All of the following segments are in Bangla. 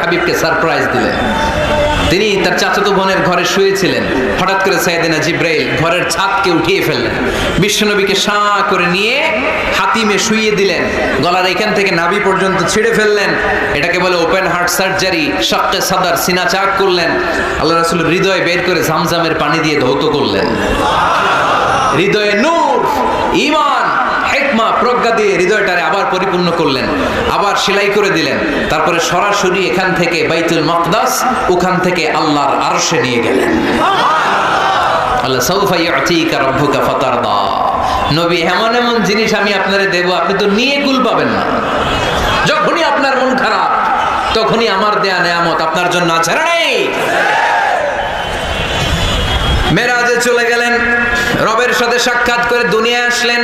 হাবিবকে সারপ্রাইজ দিলেন। তিনি তার চাচাতো বোনের ঘরে শুয়েছিলেন, হঠাৎ করে সাইয়েদনা জিব্রাইল ঘরের ছাদকে উঠিয়ে ফেললেন, বিশ্বনবীকে সাঁ করে নিয়ে হাতিমে শুইয়ে দিলেন, গলার এখান থেকে নাভি পর্যন্ত ছিঁড়ে ফেললেন। এটাকে বলে ওপেন হার্ট সার্জারি, শাক্কে সাদার, সিনা চাক করলেন। আল্লাহ রাসূলের হৃদয় বের করে জামজামের পানি দিয়ে ধৌত করলেন। হৃদয়ে নূর, ঈমান, হিকমা, প্রজ্ঞা দিয়ে হৃদয়টারে আবার পরিপূর্ণ করলেন, আবার সেলাই করে দিলেন। তারপরে সরাসরি এখান থেকে বাইতুল মাকদাস, ওখান থেকে আল্লাহর আরশে নিয়ে গেলেন। আল্লাহ সাউফা ইউতিকা রাব্বুকা ফাতারদা, নবী এমন এমন জিনিস আমি আপনারে দেব, আপনি তো নিয়ে কুল পাবেন না। যখনই আপনার মন খারাপ, তখনই আমার দেয়া নেয়ামত আপনার জন্য আছে না নেই? মেরাজে চলে গেলেন, রবের সাথে সাক্ষাৎ করে দুনিয়ায় আসলেন।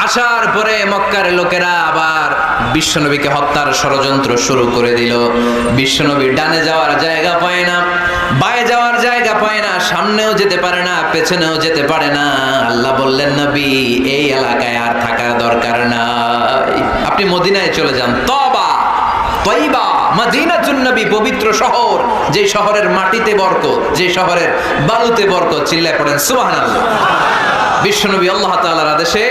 আসার পরে মক্কার লোকেরা আবার বিশ্বনবীকে হত্যার ষড়যন্ত্র শুরু করে দিল। বিশ্বনবী ডানে যাওয়ার জায়গা পায় না, বায়ে যাওয়ার জায়গা পায় না, সামনেও যেতে পারে না, পেছনেও যেতে পারে না। আল্লাহ বললেন, নবী এই এলাকায় আর থাকার দরকার নাই, আপনি মদিনায় চলে যান। তবা তয়বা মদিনাতুন নবী, পবিত্র শহর, যে শহরের মাটিতে বরকত, যে শহরের বালুতে বরকত। চিল্লায় পড়েন সুবহানাল্লাহ। বিশ্বনবী আল্লাহ তাআলার আদেশে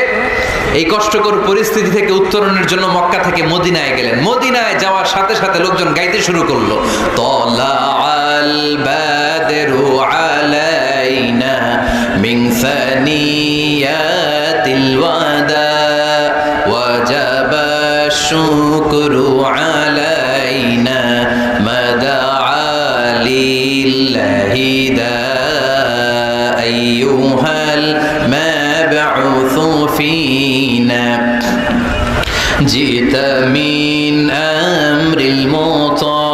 এই কষ্টকর পরিস্থিতি থেকে উত্তরণের জন্য মক্কা থেকে মদিনায় গেলেন। মদিনায় যাওয়ার সাথে সাথে লোকজন গাইতে শুরু করলো, তালাআল বাদরু আলাইনা মিন সানিয়াতিল ওয়াদা ওয়াজাবা শুকরু আলাইনা মাদা লিল্লাহি দা আইয়ুহাল মাবউসু ফিনা জিতা মিন আমরিল মুতা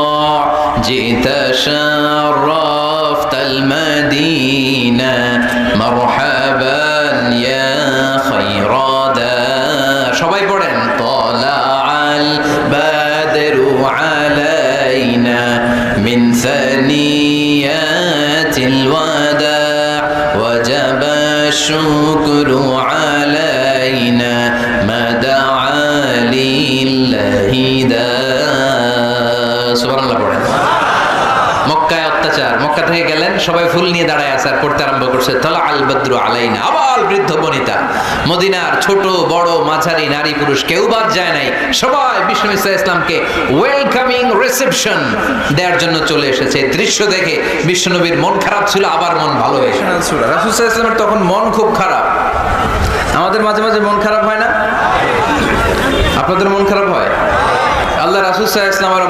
জিতা শারাফতাল মাদিনা মারহাবান ইয়া খায়রাদা। সবাই পড়েন, তালাআল বাদরু আলাইনা মিন সানিয়াতিল ওয়াদা ওয়াজাবা শুকরু আলাইনা মাদা লিল্লাহি দা। সুবহানাল্লাহ পড়েন। মক্কায় অত্যাচার, মক্কা থেকে গেলেন, সবাই ফুল নিয়ে দাঁড়ায় আছে আর পড়তে আরম্ভ করছে, তালাআল বাদরু আলাইনা। আবার বৃদ্ধ বনিতা, মদিনার ছোট বড় মাঝারি নারী পুরুষ কেউ বাদ যায় নাই, সবাই বিষ্ণু ইসা ইসলামকে ওয়েলকামিং রিসেপশন দেওয়ার জন্য চলে এসেছে। দৃশ্য দেখে বিশ্বনবীর মন খারাপ ছিল, আবার মন ভালো হয়েছে। রাসূল সাল্লাল্লাহু আলাইহি ওয়াসাল্লামের তখন মন খুব খারাপ। আমাদের মাঝে মাঝে মন খারাপ হয় না? আপনাদের মন খারাপ হয়? আল্লাহ রাসূল সাল্লাল্লাহু আলাইহি ওয়াসাল্লামের